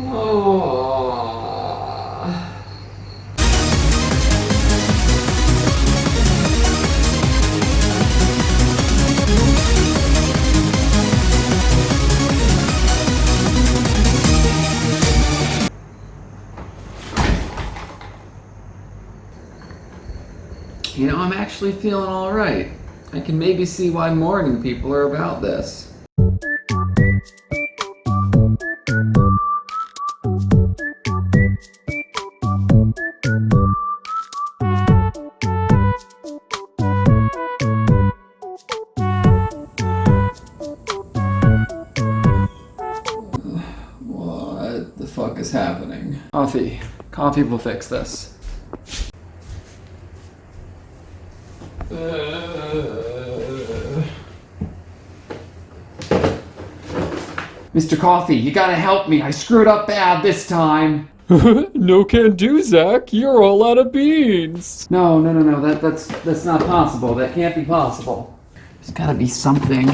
Oh. You know, I'm actually feeling all right. I can maybe see why morning people are about this. What the fuck is happening? Coffee. Coffee will fix this. Mr. Coffee, you gotta help me. I screwed up bad this time. No can do, Zach. You're all out of beans. No. That's not possible. That can't be possible. There's gotta be something.